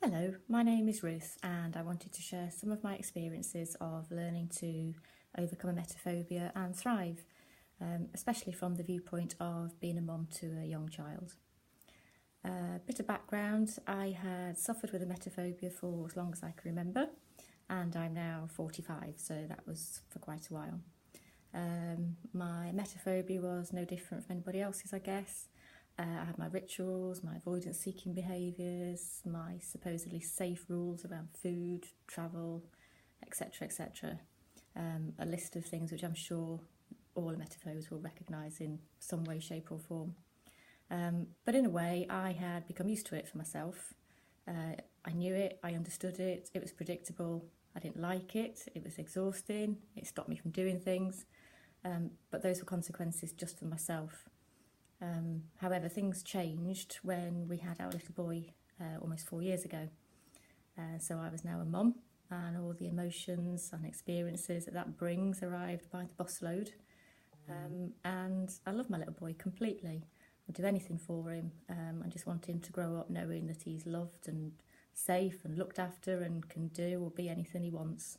Hello, my name is Ruth and I wanted to share some of my experiences of learning to overcome emetophobia and thrive, especially from the viewpoint of being a mum to a young child. A bit of background, I had suffered with emetophobia for as long as I can remember, and I'm now 45, so that was for quite a while. My emetophobia was no different from anybody else's, I guess. I had my rituals, my avoidance-seeking behaviours, my supposedly safe rules around food, travel, etc, etc. A list of things which I'm sure all emetophobes will recognise in some way, shape or form. But in a way, I had become used to it for myself. I knew it, I understood it, it was predictable, I didn't like it, it was exhausting, it stopped me from doing things, but those were consequences just for myself. However, things changed when we had our little boy almost 4 years ago. So I was now a mum, and all the emotions and experiences that brings arrived by the busload. And I love my little boy completely. I'd do anything for him. I just want him to grow up knowing that he's loved and safe and looked after and can do or be anything he wants.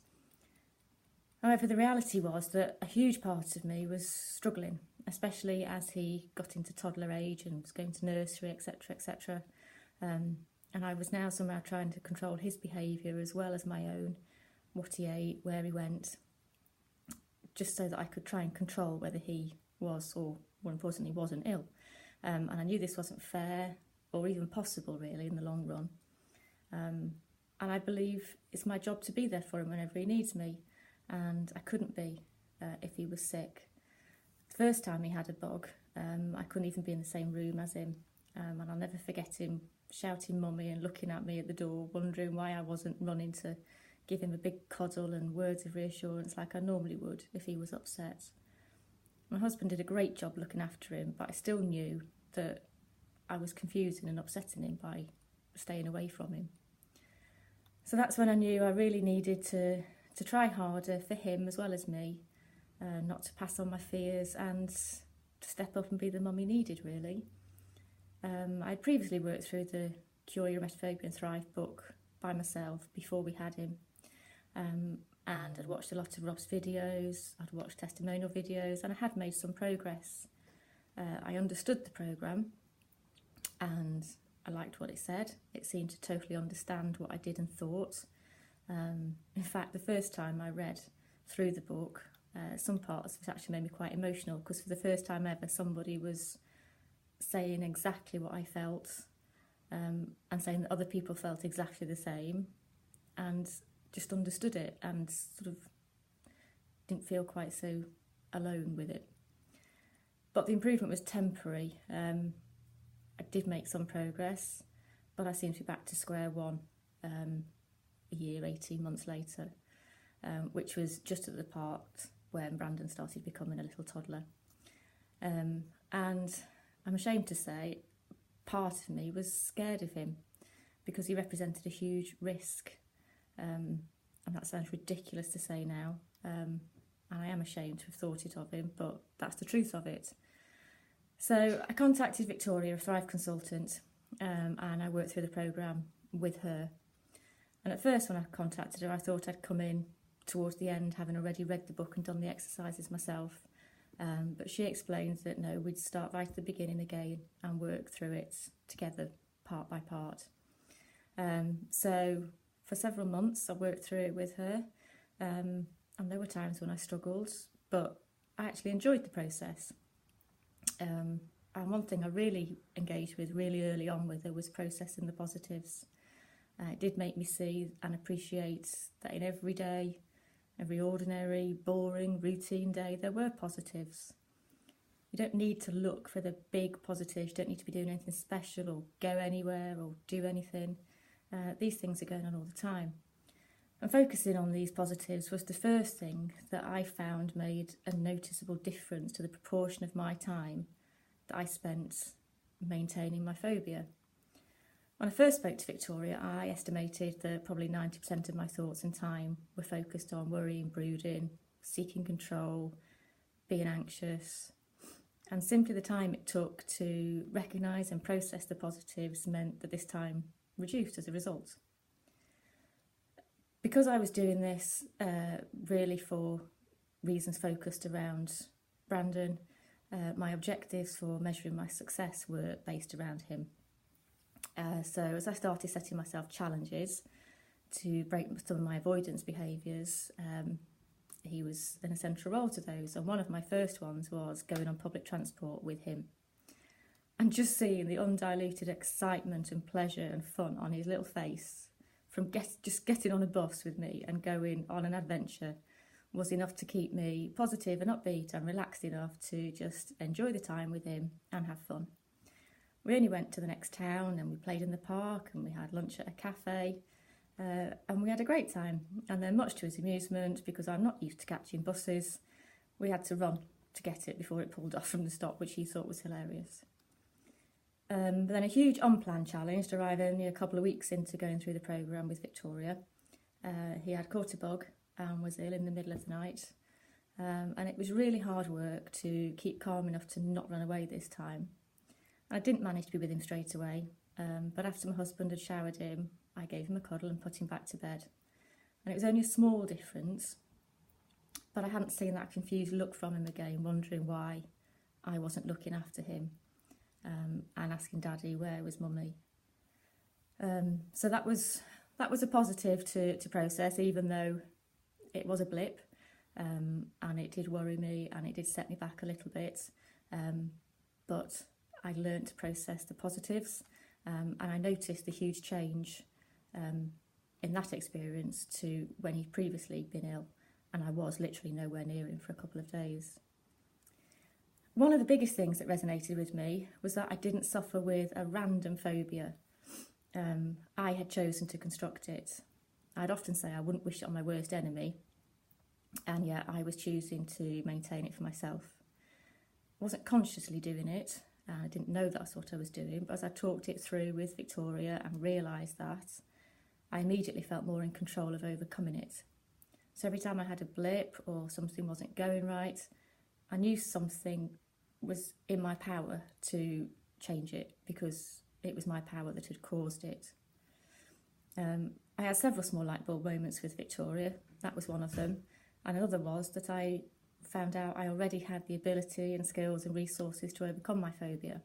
However, the reality was that a huge part of me was struggling, especially as he got into toddler age and was going to nursery, etc, etc. And I was now somehow trying to control his behaviour as well as my own, what he ate, where he went, just so that I could try and control whether he was, or more importantly, wasn't ill. And I knew this wasn't fair or even possible really in the long run. And I believe it's my job to be there for him whenever he needs me, and I couldn't be if he was sick. The first time he had a bug, I couldn't even be in the same room as him, and I'll never forget him shouting mummy and looking at me at the door, wondering why I wasn't running to give him a big cuddle and words of reassurance like I normally would if he was upset. My husband did a great job looking after him, but I still knew that I was confusing and upsetting him by staying away from him. So that's when I knew I really needed to try harder for him as well as me, not to pass on my fears and to step up and be the mum he needed, really. I'd previously worked through the Cure Your Emetophobia and Thrive book by myself before we had him, and I'd watched a lot of Rob's videos, I'd watched testimonial videos, and I had made some progress. I understood the programme and I liked what it said. It seemed to totally understand what I did and thought. In fact, the first time I read through the book, some parts of it actually made me quite emotional, because for the first time ever somebody was saying exactly what I felt, and saying that other people felt exactly the same and just understood it and sort of didn't feel quite so alone with it. But the improvement was temporary. I did make some progress, but I seemed to be back to square one a year, 18 months later, which was just at the part when Brandon started becoming a little toddler. And I'm ashamed to say, part of me was scared of him because he represented a huge risk. And that sounds ridiculous to say now. And I am ashamed to have thought it of him, but that's the truth of it. So I contacted Victoria, a Thrive consultant, and I worked through the programme with her. And at first when I contacted her, I thought I'd come in towards the end, having already read the book and done the exercises myself. But she explained that no, we'd start right at the beginning again and work through it together, part by part. So for several months I worked through it with her, and there were times when I struggled, but I actually enjoyed the process. And one thing I really engaged with really early on with her was processing the positives. It did make me see and appreciate that in every day, every ordinary, boring, routine day, there were positives. You don't need to look for the big positives, you don't need to be doing anything special or go anywhere or do anything. These things are going on all the time. And focusing on these positives was the first thing that I found made a noticeable difference to the proportion of my time that I spent maintaining my phobia. When I first spoke to Victoria, I estimated that probably 90% of my thoughts and time were focused on worrying, brooding, seeking control, being anxious. And simply the time it took to recognise and process the positives meant that this time reduced as a result. Because I was doing this really for reasons focused around Brandon, my objectives for measuring my success were based around him. So as I started setting myself challenges to break some of my avoidance behaviours, he was an essential role to those. And one of my first ones was going on public transport with him. And just seeing the undiluted excitement and pleasure and fun on his little face from just getting on a bus with me and going on an adventure was enough to keep me positive and upbeat and relaxed enough to just enjoy the time with him and have fun. We only went to the next town and we played in the park and we had lunch at a cafe and we had a great time. And then, much to his amusement, because I'm not used to catching buses, we had to run to get it before it pulled off from the stop, which he thought was hilarious. But then a huge unplanned challenge arrived only a couple of weeks into going through the programme with Victoria. He had caught a bug and was ill in the middle of the night. And it was really hard work to keep calm enough to not run away this time. I didn't manage to be with him straight away, but after my husband had showered him, I gave him a cuddle and put him back to bed. And it was only a small difference, but I hadn't seen that confused look from him again, wondering why I wasn't looking after him, and asking Daddy where was Mummy. So that was a positive to process, even though it was a blip, and it did worry me and it did set me back a little bit, but I learned to process the positives, and I noticed the huge change in that experience to when he'd previously been ill, and I was literally nowhere near him for a couple of days. One of the biggest things that resonated with me was that I didn't suffer with a random phobia. I had chosen to construct it. I'd often say I wouldn't wish it on my worst enemy, and yet I was choosing to maintain it for myself. I wasn't consciously doing it. I didn't know that's what I was doing, but as I talked it through with Victoria and realised that, I immediately felt more in control of overcoming it. So every time I had a blip or something wasn't going right, I knew something was in my power to change it, because it was my power that had caused it. I had several small light bulb moments with Victoria. That was one of them. And another was that I found out I already had the ability and skills and resources to overcome my phobia.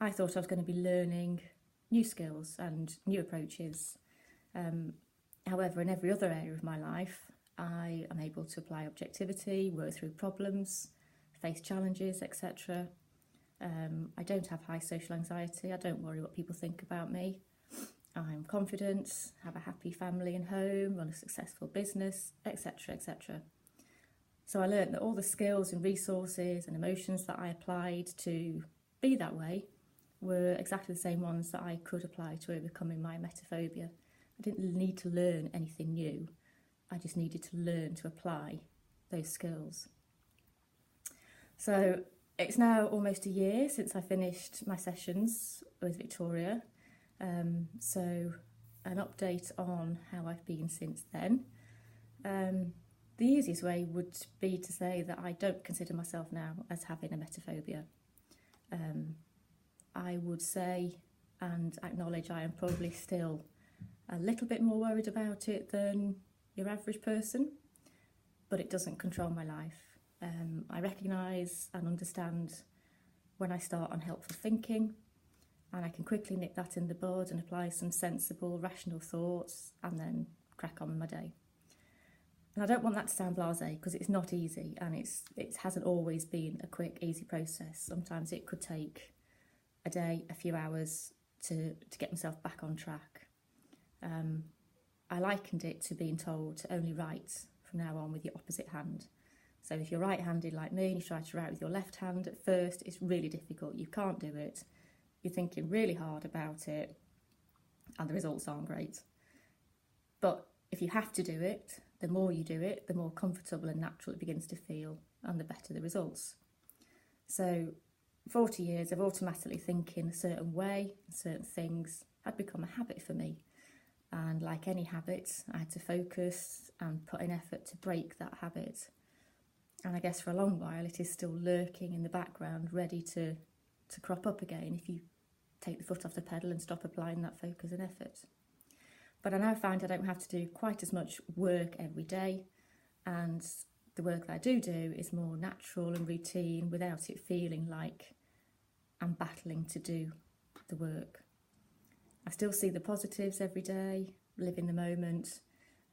I thought I was going to be learning new skills and new approaches. However, in every other area of my life, I am able to apply objectivity, work through problems, face challenges, etc. I don't have high social anxiety. I don't worry what people think about me. I'm confident, have a happy family and home, run a successful business, etc., etc. So I learned that all the skills and resources and emotions that I applied to be that way were exactly the same ones that I could apply to overcoming my emetophobia. I didn't need to learn anything new. I just needed to learn to apply those skills. So it's now almost a year since I finished my sessions with Victoria. So an update on how I've been since then. The easiest way would be to say that I don't consider myself now as having emetophobia. I would say and acknowledge I am probably still a little bit more worried about it than your average person, but it doesn't control my life. I recognise and understand when I start unhelpful thinking, and I can quickly nip that in the bud and apply some sensible, rational thoughts and then crack on with my day. And I don't want that to sound blasé, because it's not easy, and it hasn't always been a quick, easy process. Sometimes it could take a day, a few hours to get myself back on track. I likened it to being told to only write from now on with your opposite hand. So if you're right-handed like me and you try to write with your left hand, at first it's really difficult. You can't do it. You're thinking really hard about it, and the results aren't great. But if you have to do it, the more you do it, the more comfortable and natural it begins to feel, and the better the results. So 40 years of automatically thinking a certain way, certain things, had become a habit for me. And like any habit, I had to focus and put in effort to break that habit. And I guess for a long while it is still lurking in the background, ready to crop up again if you take the foot off the pedal and stop applying that focus and effort. But I now find I don't have to do quite as much work every day, and the work that I do is more natural and routine without it feeling like I'm battling to do the work. I still see the positives every day, live in the moment,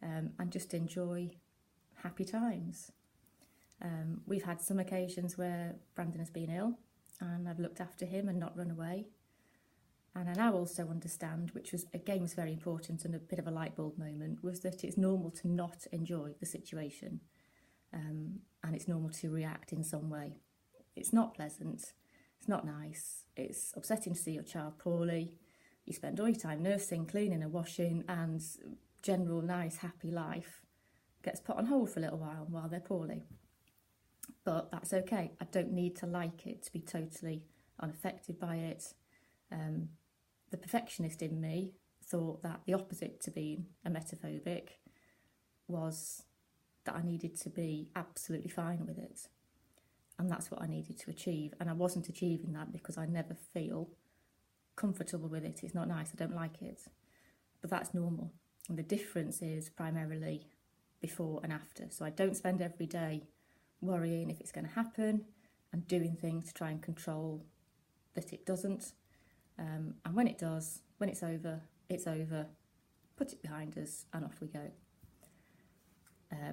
and just enjoy happy times. We've had some occasions where Brandon has been ill and I've looked after him and not run away. And I now also understand, which was again was very important and a bit of a light bulb moment, was that it's normal to not enjoy the situation, and it's normal to react in some way. It's not pleasant, it's not nice, it's upsetting to see your child poorly. You spend all your time nursing, cleaning and washing, and general nice happy life gets put on hold for a little while they're poorly. But that's okay. I don't need to like it to be totally unaffected by it. The perfectionist in me thought that the opposite to being emetophobic was that I needed to be absolutely fine with it. And that's what I needed to achieve. And I wasn't achieving that because I never feel comfortable with it. It's not nice. I don't like it. But that's normal. And the difference is primarily before and after. So I don't spend every day worrying if it's going to happen and doing things to try and control that it doesn't. And when it does, when it's over, put it behind us and off we go.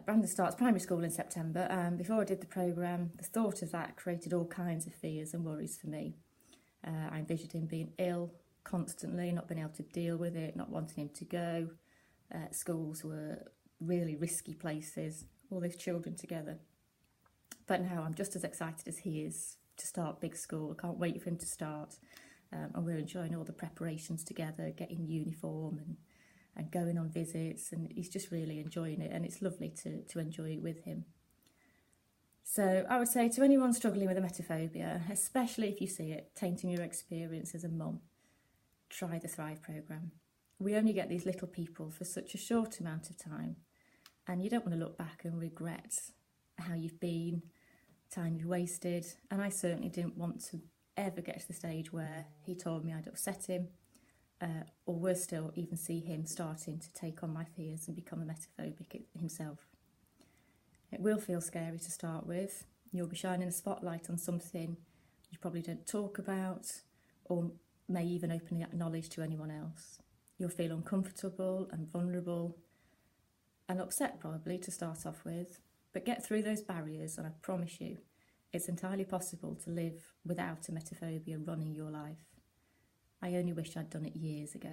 Brandon starts primary school in September, and before I did the programme, the thought of that created all kinds of fears and worries for me. I envisioned him being ill constantly, not being able to deal with it, not wanting him to go. Schools were really risky places, all those children together. But now I'm just as excited as he is to start big school. I can't wait for him to start. And we're enjoying all the preparations together, getting uniform and going on visits, and he's just really enjoying it, and it's lovely to enjoy it with him. So I would say to anyone struggling with emetophobia, especially if you see it tainting your experience as a mum, try the Thrive programme. We only get these little people for such a short amount of time, and you don't want to look back and regret how you've been, time you wasted, and I certainly didn't want to ever get to the stage where he told me I'd upset him, or worse still, even see him starting to take on my fears and become emetophobic himself. It will feel scary to start with. You'll be shining a spotlight on something you probably don't talk about, or may even openly acknowledge to anyone else. You'll feel uncomfortable and vulnerable and upset probably to start off with, but get through those barriers and I promise you, it's entirely possible to live without emetophobia running your life. I only wish I'd done it years ago.